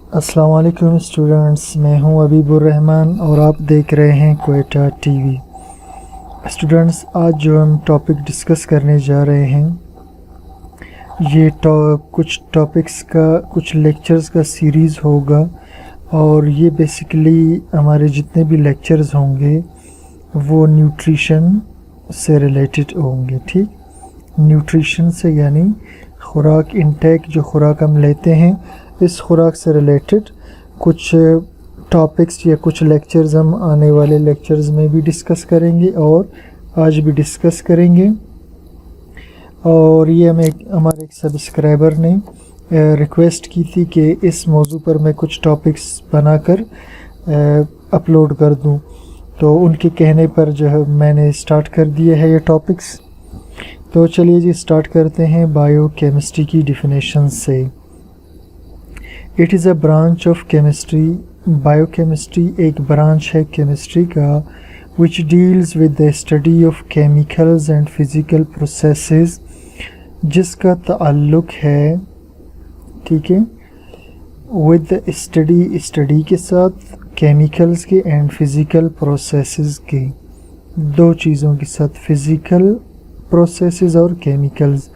अस्सलाम वालेकुम स्टूडेंट्स, मैं हूं अबीबुर रहमान और आप देख रहे हैं क्वेटा टीवी। स्टूडेंट्स, आज जो हम टॉपिक डिस्कस करने जा रहे हैं ये कुछ टॉपिक्स का कुछ लेक्चर्स का सीरीज़ होगा और ये बेसिकली हमारे जितने भी लेक्चर्स होंगे वो न्यूट्रिशन से रिलेटेड होंगे। ठीक, न्यूट्रिशन से यानी खुराक इंटेक, जो खुराक हम लेते हैं इस खुराक से रिलेटेड कुछ टॉपिक्स या कुछ लेक्चर्स हम आने वाले लेक्चर्स में भी डिस्कस करेंगे और आज भी डिस्कस करेंगे। और ये हमारे एक सब्सक्राइबर ने रिक्वेस्ट की थी कि इस मौजू पर मैं कुछ टॉपिक्स बनाकर अपलोड कर दूं, तो उनके कहने पर जो है मैंने स्टार्ट कर दिए है ये टॉपिक्स। तो चलिए जी स्टार्ट करते हैं बायोकेमिस्ट्री की डिफिनेशन से। It is a branch of chemistry. Biochemistry एक ब्रांच है केमिस्ट्री का which deals with the study of chemicals and physical processes, जिसका ताल्लुक़ है, ठीक है, with the स्टडी के साथ केमिकल्स के एंड फिज़िकल प्रोसेसेस के, दो चीज़ों के साथ, फिज़िकल प्रोसेसेस और केमिकल्स।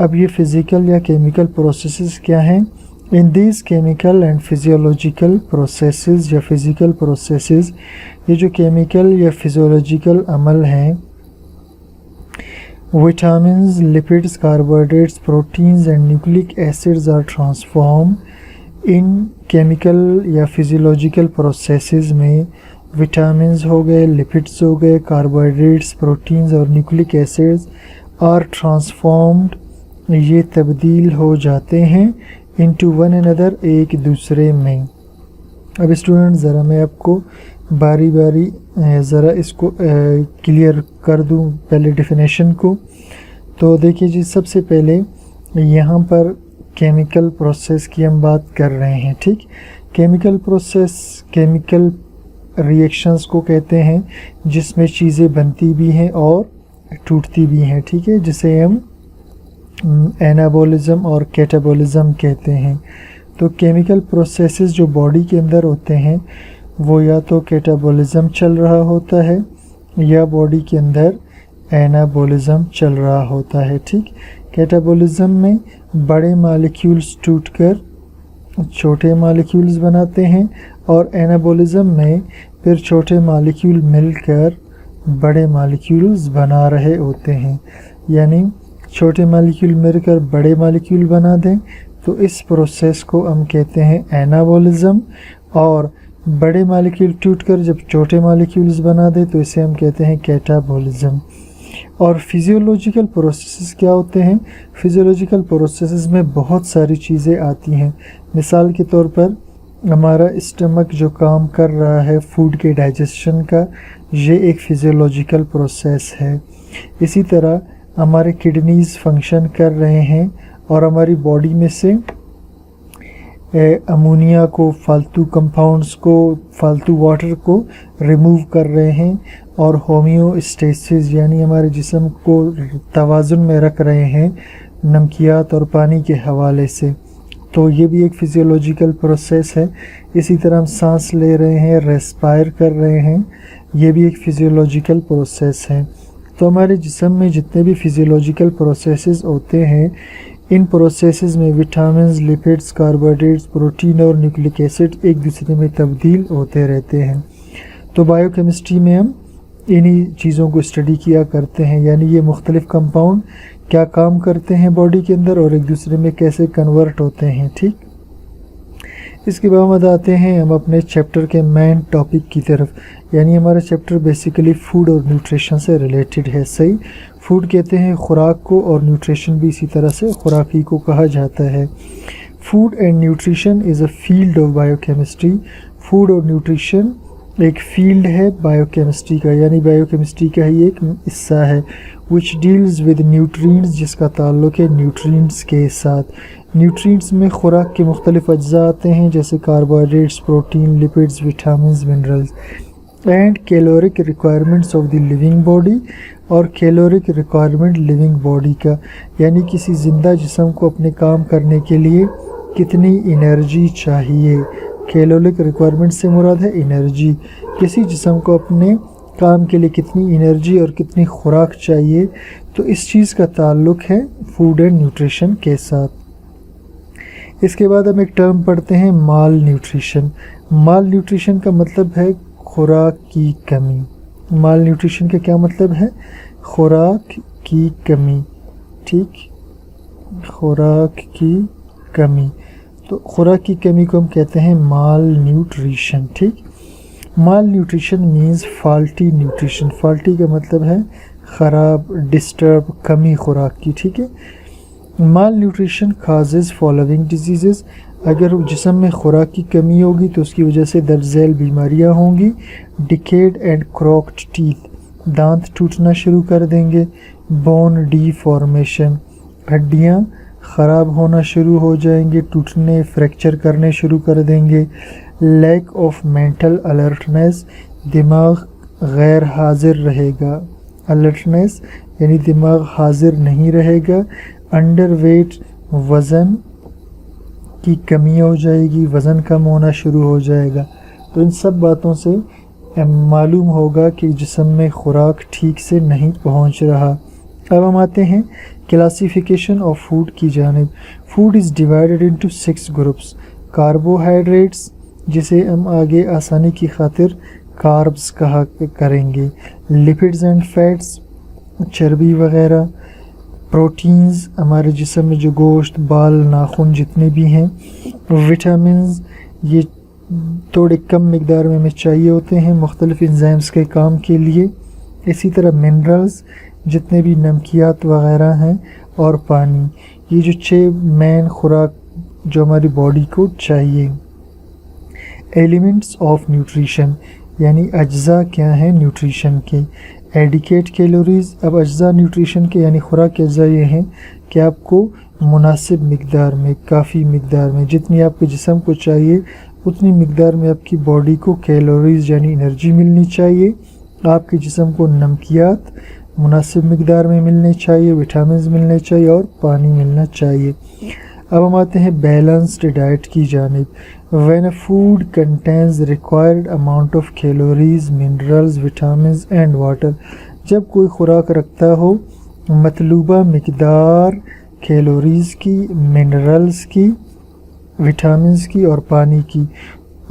अब ये फ़िज़िकल या केमिकल प्रोसेसेस क्या हैं? In these chemical and physiological processes या फिज़िकल प्रोसेसेस, ये जो केमिकल या फिजियोलॉजिकल अमल हैं, vitamins, lipids, carbohydrates, proteins and nucleic acids are transform. इन केमिकल या फिजियोलॉजिकल प्रोसेसेस में विटामिन्स हो गए, लिपिड्स हो गए, कार्बोहाइड्रेट्स, प्रोटीन्स और न्यूक्लिक एसिड्स आर ट्रांसफॉर्म्ड, ये तब्दील हो जाते हैं इनटू वन अनदर, एक दूसरे में। अब स्टूडेंट ज़रा मैं आपको बारी बारी ज़रा इसको क्लियर कर दूं पहले डेफिनेशन को। तो देखिए जी, सबसे पहले यहाँ पर केमिकल प्रोसेस की हम बात कर रहे हैं। ठीक, केमिकल प्रोसेस केमिकल रिएक्शंस को कहते हैं जिसमें चीज़ें बनती भी हैं और टूटती भी हैं। ठीक है, जिसे हम एनाबॉलिज्म और कैटाबॉलिज्म कहते हैं। तो केमिकल प्रोसेसेस जो बॉडी के अंदर होते हैं वो या तो कैटाबॉलिज्म चल रहा होता है या बॉडी के अंदर एनाबॉलिज्म चल रहा होता है। ठीक, कैटाबॉलिज्म में बड़े मॉलिक्यूल्स टूटकर छोटे मॉलिक्यूल्स बनाते हैं और एनाबॉलिज्म में फिर छोटे मॉलिक्यूल मिलकर बड़े मॉलिक्यूल्स बना रहे होते हैं। यानी छोटे मॉलिक्यूल मिलकर बड़े मॉलिक्यूल बना दें तो इस प्रोसेस को हम कहते हैं एनाबॉलिज्म, और बड़े मॉलिक्यूल टूटकर जब छोटे मॉलिक्यूल्स बना दें तो इसे हम कहते हैं कैटाबॉलिज्म। और फिजियोलॉजिकल प्रोसेसेस क्या होते हैं? फिजियोलॉजिकल प्रोसेसेस में बहुत सारी चीज़ें आती हैं। मिसाल के तौर पर हमारा स्टमक जो काम कर रहा है फूड के डाइजेशन का, ये एक फिजियोलॉजिकल प्रोसेस है। इसी तरह हमारे किडनीज़ फंक्शन कर रहे हैं और हमारी बॉडी में से अमोनिया को, फालतू कंपाउंड्स को, फालतू वाटर को रिमूव कर रहे हैं और होमियोस्टेसिस यानी हमारे जिस्म को तवाज़ुन में रख रहे हैं नमकियात और पानी के हवाले से। तो ये भी एक फिजियोलॉजिकल प्रोसेस है। इसी तरह हम सांस ले रहे हैं, रेस्पायर कर रहे हैं, ये भी एक फिजियोलॉजिकल प्रोसेस है। तो हमारे जिस्म में जितने भी फिजियोलॉजिकल प्रोसेसेस होते हैं, इन प्रोसेसेस में विटामिन्स, लिपिड्स, कार्बोहाइड्रेट्स, प्रोटीन और न्यूक्लिक एसिड एक दूसरे में तब्दील होते रहते हैं। तो बायोकेमिस्ट्री में हम इन्हीं चीज़ों को स्टडी किया करते हैं, यानी ये मुख्तलिफ़ कंपाउंड क्या काम करते हैं बॉडी के अंदर और एक दूसरे में कैसे कन्वर्ट होते हैं। ठीक, इसके बाद आते हैं हम अपने चैप्टर के मेन टॉपिक की तरफ, यानी हमारा चैप्टर बेसिकली फूड और न्यूट्रिशन से रिलेटेड है। सही, फूड कहते हैं खुराक को और न्यूट्रिशन भी इसी तरह से खुराक ही को कहा जाता है। Food and nutrition is a field of biochemistry. Food और न्यूट्रिशन एक फील्ड है बायोकेमिस्ट्री का, यानी बायोकेमिस्ट्री का ही एक हिस्सा है। विच डील्स विद न्यूट्रिएंट्स, जिसका ताल्लुक़ है न्यूट्रिएंट्स के साथ। न्यूट्रिएंट्स में खुराक के मुख्तलिफ अज्जा आते हैं जैसे carbohydrates, protein, lipids, vitamins, minerals and caloric requirements of the living body, और कैलोरिक रिक्वायरमेंट लिविंग बॉडी का, यानी किसी ज़िंदा जिस्म को अपने काम करने के लिए कितनी एनर्जी चाहिए। कैलोरिक रिक्वायरमेंट से मुराद है एनर्जी, किसी जिस्म को अपने काम के लिए कितनी एनर्जी और कितनी खुराक चाहिए, तो इस चीज़ का ताल्लुक़ है फूड एंड न्यूट्रिशन के साथ। इसके बाद हम एक टर्म पढ़ते हैं माल न्यूट्रिशन। माल न्यूट्रिशन का मतलब है खुराक की कमी। माल न्यूट्रिशन का क्या मतलब है? खुराक की कमी, ठीक, खुराक की कमी। तो खुराक की कमी को हम कहते हैं माल न्यूट्रिशन, ठीक। Malnutrition means faulty nutrition. Faulty का मतलब है ख़राब, डिस्टर्ब, कमी खुराक की, ठीक है। माल न्यूट्रिशन काजेज़ फॉलोइंग डिजीज़। अगर जिस्म में खुराक की कमी होगी तो उसकी वजह से दर्ज झेल बीमारियाँ होंगी। डिकेड एंड क्रॉक्ड टीथ, दांत टूटना शुरू कर देंगे। बोन डीफॉर्मेशन, हड्डियाँ ख़राब होना शुरू हो जाएंगे, टूटने, फ्रैक्चर करने शुरू कर देंगे। लैक ऑफ मेंटल अलर्टनेस, दिमाग गैर हाजिर रहेगा। अलर्टनेस यानी दिमाग हाजिर नहीं रहेगा। अंडर वेट, वज़न की कमी हो जाएगी, वज़न कम होना शुरू हो जाएगा। तो इन सब बातों से मालूम होगा कि जिस्म में खुराक ठीक से नहीं पहुंच रहा। अब हम आते हैं क्लासिफिकेशन ऑफ फूड की जानिब। Food is divided into 6 groups. Carbohydrates, जिसे हम आगे आसानी की खातिर कार्ब्स कहा करेंगे। लिपिड्स एंड फैट्स, चर्बी वग़ैरह। प्रोटीन्स, हमारे जिस्म में जो गोश्त, बाल, नाखून जितने भी हैं। विटामिन्स, ये थोड़े कम मिकदार में हमें चाहिए होते हैं मुख्तलिफ एंजाइम्स के काम के लिए। इसी तरह मिनरल्स, जितने भी नमकियात वग़ैरह हैं, और पानी। ये जो 6 मेन खुराक जो हमारी बॉडी को चाहिए। एलिमेंट्स ऑफ न्यूट्रिशन, यानी अज्जा क्या हैं न्यूट्रिशन के। एडिकेट कैलोरीज़, अब अज्जा न्यूट्रिशन के यानी खुराक के अज्जा ये हैं कि आपको मुनासिब मिकदार में, काफ़ी मिकदार में, जितनी आपके जिस्म को चाहिए उतनी मिकदार में आपकी बॉडी को कैलोरीज़ यानी एनर्जी मिलनी चाहिए। आपके जिस्म को नमकियात मुनासिब मिकदार में मिलने चाहिए, विटामिन्स मिलने चाहिए और पानी मिलना चाहिए। अब हम आते हैं बैलेंस्ड डाइट की जानिब। When a food contains required amount of calories, minerals, vitamins and water, जब कोई खुराक रखता हो मतलूबा मिकदार कैलोरीज़ की, मिनरल्स की, विटामिन्स की और पानी की,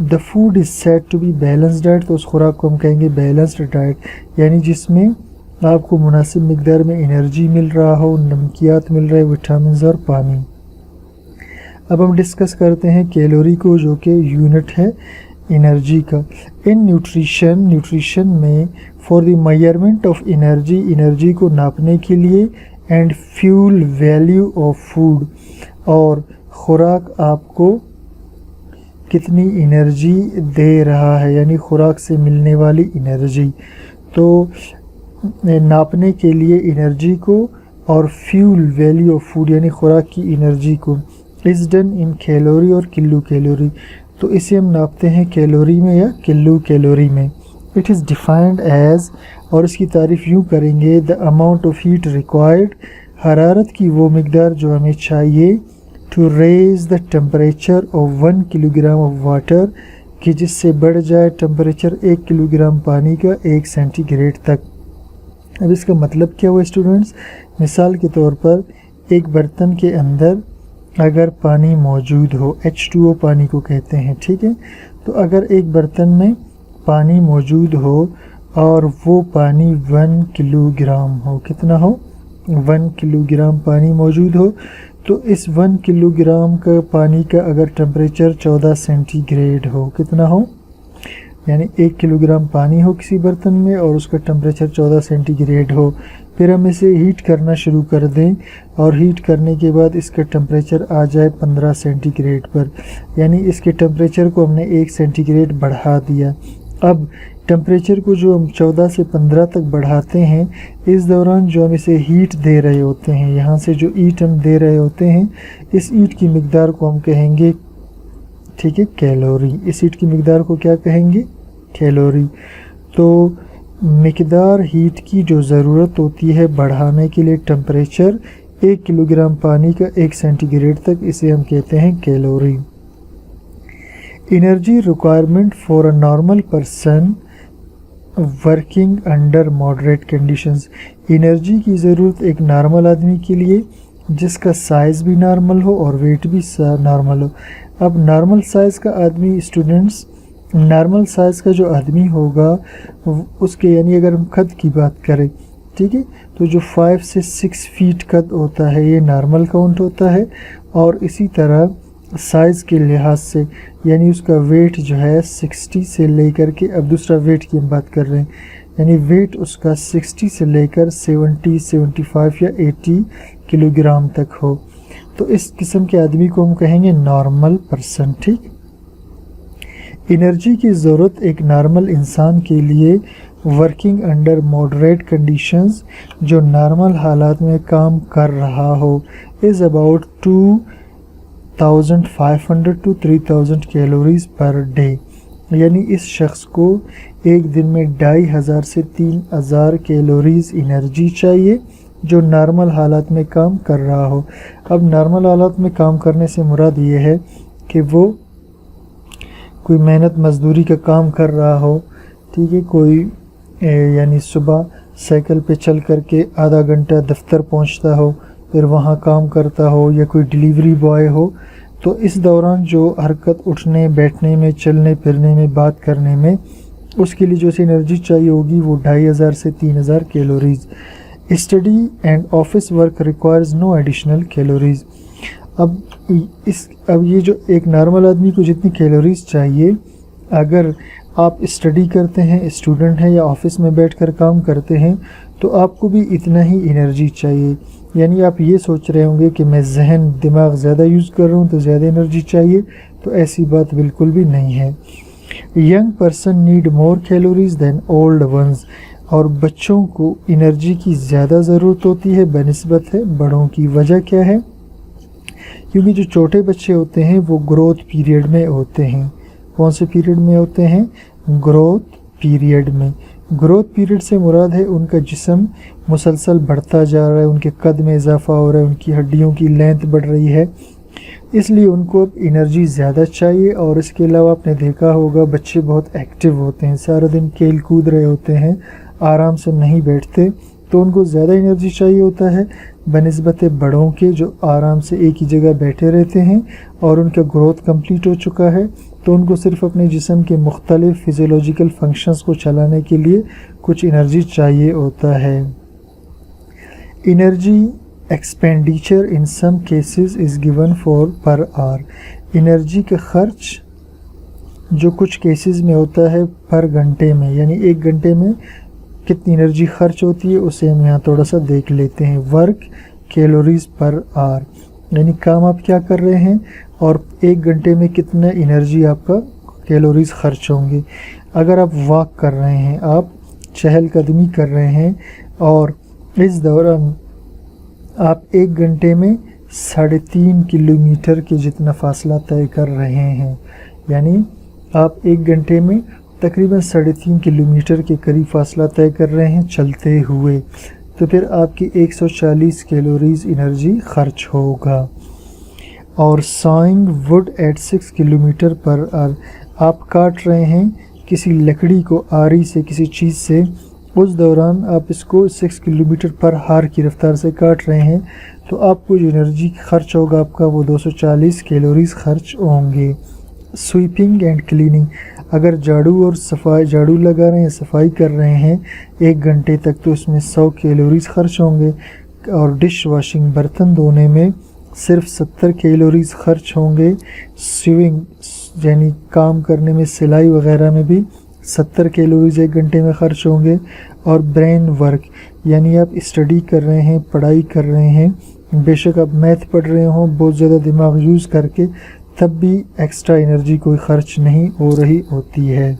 the food is said to be balanced diet, तो उस खुराक को हम कहेंगे बैलेंस्ड डाइट, यानी जिसमें आपको मुनासिब मिकदार में एनर्जी मिल रहा हो, नमकियात मिल रहे, विटामिन्स और पानी। अब हम डिस्कस करते हैं कैलोरी को, जो कि यूनिट है एनर्जी का। इन न्यूट्रिशन में for the measurement of energy, energy को नापने के लिए, and fuel value of food, और खुराक आपको कितनी एनर्जी दे रहा है, यानी खुराक से मिलने वाली एनर्जी, तो नापने के लिए एनर्जी को और फ्यूल वैल्यू ऑफ फूड यानी खुराक की एनर्जी को इज़ डन इन कैलोरी और किलो कैलोरी, तो इसे हम नापते हैं कैलोरी में या किलो कैलोरी में। इट इज़ डिफाइंड एज, और इसकी तारीफ़ यूँ करेंगे, the amount of heat required, हरारत की वो मिकदार जो हमें चाहिए, to raise the temperature of 1 kilogram of water, कि जिससे बढ़ जाए टेम्परेचर 1 किलोग्राम पानी का 1 सेंटीग्रेड तक। अब इसका मतलब क्या हुआ स्टूडेंट्स? मिसाल के तौर पर एक बर्तन के अंदर अगर पानी मौजूद हो, H2O पानी को कहते हैं, ठीक है, तो अगर एक बर्तन में पानी मौजूद हो और वो पानी 1 किलोग्राम हो, कितना हो? 1 किलोग्राम पानी मौजूद हो, तो इस 1 किलोग्राम का पानी का अगर टेम्परेचर 14 सेंटीग्रेड हो, कितना हो? यानी 1 किलोग्राम पानी हो किसी बर्तन में और उसका टेम्परेचर 14 सेंटीग्रेड हो, फिर हम इसे हीट करना शुरू कर दें और हीट करने के बाद इसका टेम्परेचर आ जाए 15 सेंटीग्रेड पर, यानी इसके टेम्परेचर को हमने 1 सेंटीग्रेड बढ़ा दिया। अब टेम्परेचर को जो हम 14 से 15 तक बढ़ाते हैं, इस दौरान जो हम इसे हीट दे रहे होते हैं, यहाँ से जो हीट हम दे रहे होते हैं, इस हीट की मिकदार को हम कहेंगे, ठीक है, कैलोरी। इस हीट की मिकदार को क्या कहेंगे? कैलोरी। तो मिकदार हीट की जो ज़रूरत होती है बढ़ाने के लिए टेम्परेचर, 1 किलोग्राम पानी का 1 सेंटीग्रेड तक, इसे हम कहते हैं calorie. Energy requirement for a normal person working under moderate conditions. Energy की ज़रूरत एक नॉर्मल आदमी के लिए जिसका साइज़ भी नॉर्मल हो और वेट भी नॉर्मल हो। अब नॉर्मल साइज़ का आदमी, स्टूडेंट्स, नॉर्मल साइज़ का जो आदमी होगा उसके, यानी अगर हम कद की बात करें, ठीक है, तो जो 5 से 6 फीट कद होता है ये नॉर्मल काउंट होता है। और इसी तरह साइज़ के लिहाज से, यानी उसका वेट जो है 60 से लेकर के, अब दूसरा वेट की हम बात कर रहे हैं, यानी वेट उसका 60 से लेकर 70, 75 या 80 किलोग्राम तक हो, तो इस किस्म के आदमी को हम कहेंगे नॉर्मल पर्सन। ठीक। एनर्जी की ज़रूरत एक नॉर्मल इंसान के लिए वर्किंग अंडर मॉडरेट कंडीशंस, जो नॉर्मल हालात में काम कर रहा हो, is about 2500 to 3000 calories per day. यानी इस शख्स को एक दिन में 2500 से 3000 कैलोरीज एनर्जी चाहिए जो नॉर्मल हालात में काम कर रहा हो। अब नॉर्मल हालात में काम करने से मुराद ये है कि वो कोई मेहनत मजदूरी का काम कर रहा हो, ठीक है, कोई यानी सुबह साइकिल पे चल कर के आधा घंटा दफ्तर पहुंचता हो, फिर वहाँ काम करता हो, या कोई डिलीवरी बॉय हो, तो इस दौरान जो हरकत, उठने बैठने में, चलने फिरने में, बात करने में, उसके लिए जो सी एनर्जी चाहिए होगी वो 2500 से 3000 calories. Study and office work requires no additional calories. अब ये जो एक नॉर्मल आदमी को जितनी कैलोरीज चाहिए, अगर आप स्टडी करते हैं, स्टूडेंट हैं, या ऑफिस में बैठकर काम करते हैं, तो आपको भी इतना ही एनर्जी चाहिए। यानी आप ये सोच रहे होंगे कि मैं दिमाग ज़्यादा यूज़ कर रहा हूँ तो ज़्यादा एनर्जी चाहिए, तो ऐसी बात बिल्कुल भी नहीं है। Young person need more calories than old ones. और बच्चों को एनर्जी की ज़्यादा ज़रूरत होती है बनिस्बत है बड़ों की। वजह क्या है? क्योंकि जो छोटे बच्चे होते हैं वो ग्रोथ पीरियड में होते हैं। कौन से पीरियड में होते हैं? ग्रोथ पीरियड में। ग्रोथ पीरियड से मुराद है उनका जिस्म मुसलसल बढ़ता जा रहा है, उनके कद में इजाफा हो रहा है, उनकी हड्डियों की लेंथ बढ़ रही है, इसलिए उनको अब एनर्जी ज़्यादा चाहिए। और इसके अलावा आपने देखा होगा बच्चे बहुत एक्टिव होते हैं, सारा दिन खेल कूद रहे होते हैं, आराम से नहीं बैठते, तो उनको ज़्यादा एनर्जी चाहिए होता है बनिस्बत बड़ों के जो आराम से एक ही जगह बैठे रहते हैं और उनका ग्रोथ कंप्लीट हो चुका है, तो उनको सिर्फ अपने जिस्म के मुख्तलिफ फिजियोलॉजिकल फंक्शंस को चलाने के लिए कुछ एनर्जी चाहिए होता है। Energy expenditure in some cases is given for per hour. Energy का खर्च जो कुछ केसेस में होता है पर घंटे में, यानी एक घंटे में कितनी एनर्जी खर्च होती है उसे हम यहाँ थोड़ा सा देख लेते हैं। वर्क कैलोरीज पर आवर, यानी काम आप क्या कर रहे हैं और एक घंटे में कितना एनर्जी आपका कैलोरीज खर्च होंगे। अगर आप वॉक कर रहे हैं, आप चहलकदमी कर रहे हैं और इस दौरान आप एक घंटे में 3.5 किलोमीटर के जितना फासला तय कर रहे हैं, यानी आप एक घंटे में तकरीबन 3.5 किलोमीटर के करीब फासला तय कर रहे हैं चलते हुए, तो फिर आपकी 140 कैलोरीज एनर्जी खर्च होगा। और sawing would eight 6 kilometre per hour, आप काट रहे हैं किसी लकड़ी को आरी से, किसी चीज़ से, उस दौरान आप इसको 6 किलोमीटर पर हार की रफ्तार से काट रहे हैं, तो आपको जो एनर्जी खर्च होगा आपका वो 240 कैलोरीज खर्च होंगे। स्वीपिंग एंड क्लीनिंग, अगर झाड़ू और झाड़ू लगा रहे हैं, सफाई कर रहे हैं एक घंटे तक, तो उसमें 100 कैलोरीज खर्च होंगे। और डिश वॉशिंग, बर्तन धोने में सिर्फ 70 कैलोरीज खर्च होंगे। स्विंग यानी काम करने में, सिलाई वगैरह में भी 70 कैलोरीज एक घंटे में खर्च होंगे। और ब्रेन वर्क, यानी आप स्टडी कर रहे हैं, पढ़ाई कर रहे हैं, बेशक आप मैथ पढ़ रहे हों बहुत ज़्यादा दिमाग यूज़ करके, तब भी एक्स्ट्रा एनर्जी कोई खर्च नहीं हो रही होती है।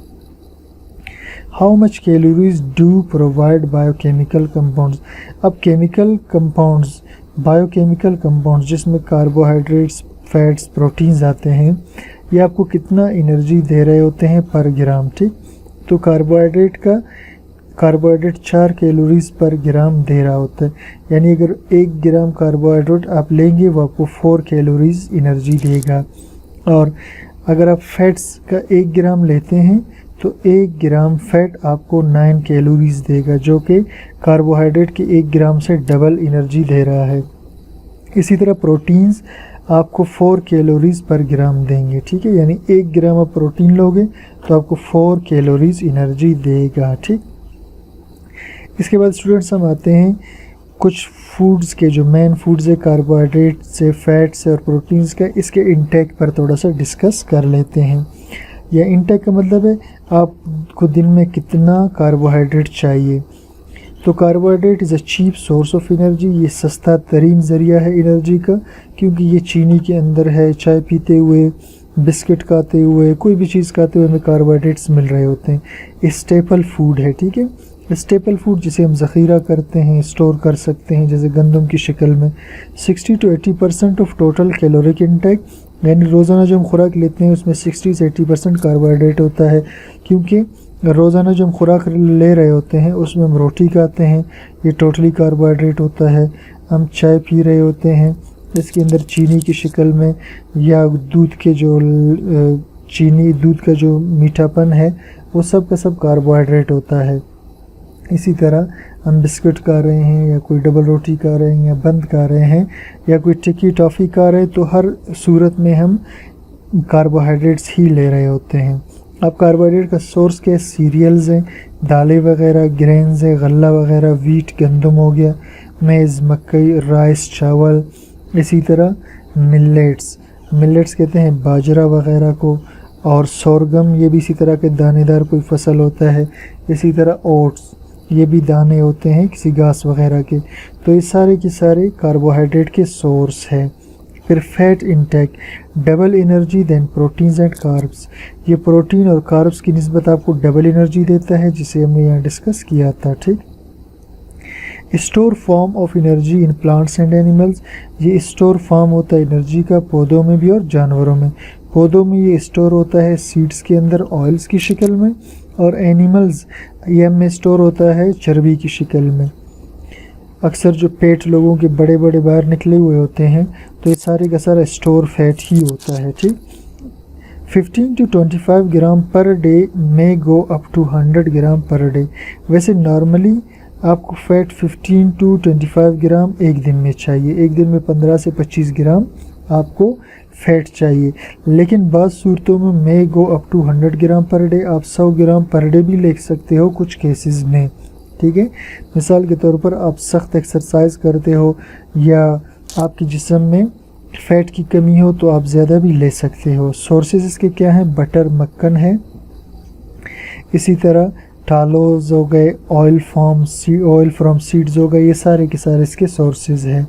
How much calories do provide biochemical compounds. अब केमिकल कंपाउंड्स, बायोकेमिकल कंपाउंड्स जिसमें कार्बोहाइड्रेट्स, फैट्स, प्रोटीन्स आते हैं, ये आपको कितना एनर्जी दे रहे होते हैं पर ग्राम। ठीक, तो कार्बोहाइड्रेट का कार्बोहाइड्रेट 4 कैलोरीज पर ग्राम दे रहा होता है, यानी अगर 1 ग्राम कार्बोहाइड्रेट आप लेंगे वो आपको 4 कैलोरीज एनर्जी देगा। और अगर आप फैट्स का 1 ग्राम लेते हैं तो 1 ग्राम फैट आपको 9 कैलोरीज देगा, जो कि कार्बोहाइड्रेट के 1 ग्राम से डबल एनर्जी दे रहा है। इसी तरह प्रोटीन्स आपको 4 कैलोरीज पर ग्राम देंगे, ठीक है, यानी 1 ग्राम आप प्रोटीन लोगे तो आपको 4 कैलोरीज एनर्जी देगा, ठीक। इसके बाद स्टूडेंट्स हम आते हैं कुछ फूड्स के जो मेन फूड्स है कार्बोहाइड्रेट से, फैट से और प्रोटीन्स का, इसके इंटेक पर थोड़ा सा डिस्कस कर लेते हैं। या इंटेक का मतलब है आपको दिन में कितना कार्बोहाइड्रेट चाहिए। तो carbohydrate is a cheap source of energy, ये सस्ता तरीन ज़रिया है एनर्जी का, क्योंकि ये चीनी के अंदर है। चाय पीते हुए, बिस्किट खाते हुए, कोई भी चीज़ खाते हुए हमें कार्बोहाइड्रेट्स मिल रहे होते हैं। स्टेपल फूड है, ठीक है। स्टेपल फूड जिसे हम ज़ख़ीरा करते हैं, स्टोर कर सकते हैं, जैसे गंदम की शक्ल में। 60 to 80% of total caloric intake, यानी रोज़ाना जो हम खुराक लेते हैं उसमें 60 से 80% कार्बोहाइड्रेट होता है, क्योंकि रोज़ाना जो हम खुराक ले रहे होते हैं उसमें हम रोटी खाते हैं, ये टोटली कार्बोहाइड्रेट होता है। हम चाय पी रहे होते हैं, इसके अंदर चीनी की शक्ल में, या दूध के जो चीनी, दूध का जो मीठापन है वो सब का सब कार्बोहाइड्रेट होता है। इसी तरह हम बिस्किट खा रहे हैं, या कोई डबल रोटी खा रहे हैं, या बंद खा रहे हैं, या कोई टिक्की टॉफ़ी खा रहे हैं, तो हर सूरत में हम कार्बोहाइड्रेट्स ही ले रहे होते हैं। अब कार्बोहाइड्रेट का सोर्स क्या है? सीरियल्स हैं, दालें वगैरह, ग्रेन्स है, गल्ला वगैरह, वीट गंदम हो गया, मेज़, मकई, राइस, चावल। इसी तरह मिलेट्स कहते हैं बाजरा वगैरह को, और सोरगम, ये भी इसी तरह के दानेदार कोई फसल होता है। इसी तरह ओट्स, ये भी दाने होते हैं किसी घास वगैरह के। तो ये सारे के सारे कार्बोहाइड्रेट के सोर्स है। फिर fat intake, double energy than proteins and carbs, ये प्रोटीन और कार्ब्स की निस्बत आपको डबल एनर्जी देता है, जिसे हमने यहाँ डिस्कस किया था, ठीक। Store form of energy in plants and animals, ये स्टोर फॉर्म होता है एनर्जी का पौधों में भी और जानवरों में। पौधों में ये स्टोर होता है सीड्स के अंदर ऑयल्स की शक्ल में, और एनिमल्स ये में स्टोर होता है चर्बी की शक्ल में। अक्सर जो पेट लोगों के बड़े बड़े बाहर निकले हुए होते हैं, तो ये सारे का सारा स्टोर फैट ही होता है, ठीक। 15 to 25 gram per day may go up to 100 gram per day. वैसे नॉर्मली आपको फैट 15 to 25 ग्राम एक दिन में चाहिए, एक दिन में 15 से 25 ग्राम आपको फैट चाहिए। लेकिन बाज़ सूरतों में मे go up to 100 gram per day, आप 100 ग्राम पर डे भी ले सकते हो कुछ केसेस में, ठीक है। मिसाल के तौर पर आप सख्त एक्सरसाइज करते हो, या आपके जिस्म में फ़ैट की कमी हो, तो आप ज़्यादा भी ले सकते हो। सोर्सेज इसके क्या हैं? बटर, मक्खन है, इसी तरह टालोज हो गए, ऑयल फ्रॉम सीड्स हो गए, ये सारे के सारे इसके सोर्सेज हैं।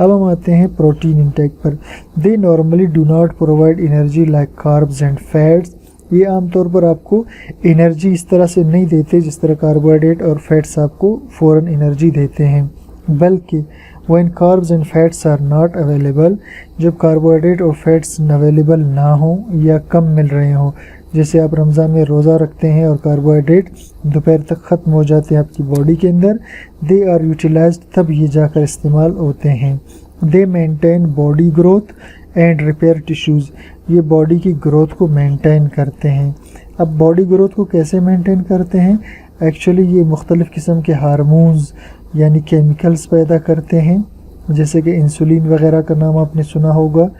अब हम आते हैं प्रोटीन इंटेक पर। They normally do not provide energy like carbs and fats, ये आमतौर पर आपको एनर्जी इस तरह से नहीं देते जिस तरह कार्बोहाइड्रेट और फैट्स आपको फ़ौरन एनर्जी देते हैं, बल्कि when carbs and fats are not available, जब कार्बोहाइड्रेट और फैट्स अवेलेबल ना हो या कम मिल रहे हों, जैसे आप रमज़ान में रोज़ा रखते हैं और कार्बोहाइड्रेट दोपहर तक ख़त्म हो जाते हैं आपकी बॉडी के अंदर, दे आर यूटिलाइज्ड, तब ये जाकर इस्तेमाल होते हैं। दे maintain body growth and repair tissues, ये बॉडी की ग्रोथ को मेंटेन करते हैं। अब बॉडी ग्रोथ को कैसे मेंटेन करते हैं? एक्चुअली ये मुख्तलिफ़ किस्म के हार्मोन्स यानी केमिकल्स पैदा करते हैं, जैसे कि इंसुलिन वगैरह का नाम आपने सुना होगा,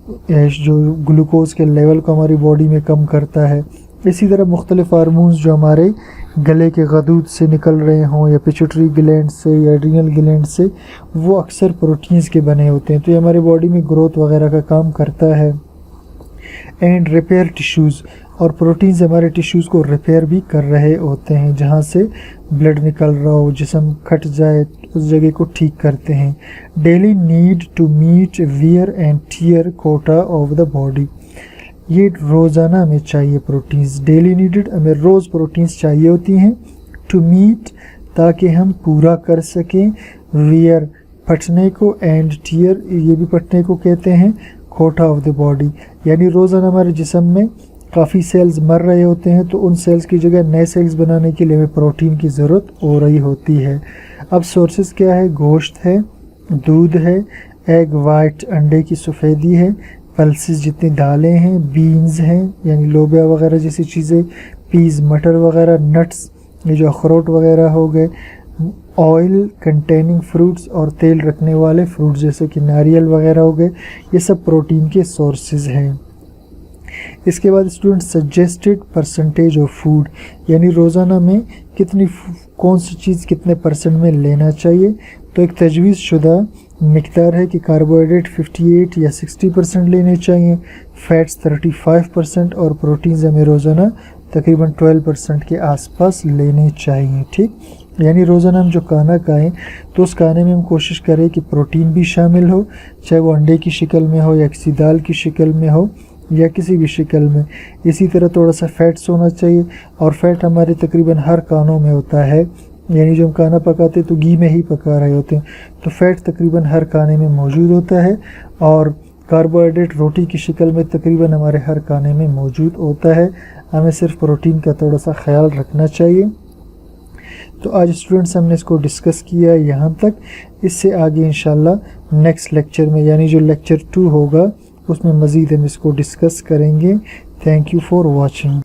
जो ग्लूकोज़ के लेवल को हमारी बॉडी में कम करता है। इसी तरह मुख्तलिफ़ हार्मोन्स जो हमारे गले के गदूद से निकल रहे हों, या पिट्यूटरी ग्लैंड से, या एड्रिनल ग्लैंड से, वो अक्सर प्रोटीन्स के बने होते हैं, तो ये हमारी बॉडी में ग्रोथ वगैरह का काम करता है। एंड रिपेयर टिश्यूज़, और प्रोटीन्स हमारे टिश्यूज़ को रिपेयर भी कर रहे होते हैं, जहाँ से ब्लड निकल रहा हो, जिस्म कट जाए उस जगह को ठीक करते हैं। Daily need to meet wear and tear quota of the body, ये रोज़ाना हमें चाहिए प्रोटीन्स, डेली नीडेड, हमें रोज़ प्रोटीन्स चाहिए होती हैं। टू मीट, ताकि हम पूरा कर सकें, वियर पटने को, एंड टीयर, ये भी पटने को कहते हैं, कोटा ऑफ द बॉडी, यानी रोज़ाना हमारे जिस्म में काफ़ी सेल्स मर रहे होते हैं, तो उन सेल्स की जगह नए सेल्स बनाने के लिए हमें प्रोटीन की ज़रूरत हो रही होती है। अब सोर्सेज क्या है? गोश्त है, दूध है, एग वाइट अंडे की सफ़ेदी है, पल्सेस जितनी दालें हैं, बीन्स हैं यानी लोबिया वगैरह जैसी चीज़ें, पीज़ मटर वगैरह, नट्स ये जो अखरोट वगैरह हो गए, ऑयल कंटेनिंग फ्रूट्स और तेल रखने वाले फ्रूट्स जैसे कि नारियल वगैरह हो गए, ये सब प्रोटीन के सोर्सेज हैं। इसके बाद student suggested percentage of food यानी रोज़ाना में कितनी कौन सी चीज़ कितने परसेंट में लेना चाहिए। तो एक तजवीज़ शुदा मिकदार है कि कार्बोहाइड्रेट 58 या 60% लेने चाहिए, फैट्स 35% और प्रोटीन्स हमें रोज़ाना तकरीबन 12% के आसपास लेने चाहिए। ठीक, यानी रोज़ाना हम जो खाना खाएं तो उस खाने में हम कोशिश करें कि प्रोटीन भी शामिल हो, चाहे वो अंडे की शक्ल में हो या किसी दाल की शक्ल में हो या किसी भी शक्ल में। इसी तरह थोड़ा सा फैट्स होना चाहिए, और फैट हमारे तकरीबन हर खानों में होता है, यानी जो हम खाना पकाते तो घी में ही पका रहे होते हैं, तो फैट तकरीबन हर खाने में मौजूद होता है, और कार्बोहाइड्रेट रोटी की शक्ल में तकरीबन हमारे हर खाने में मौजूद होता है। हमें सिर्फ प्रोटीन का थोड़ा सा ख्याल रखना चाहिए। तो आज स्टूडेंट्स हमने इसको डिस्कस किया यहाँ तक। इससे आगे इंशाल्लाह नेक्स्ट लेक्चर में यानी जो लेक्चर 2 होगा उसमें मज़ीद हम इसको डिस्कस करेंगे। Thank you for watching.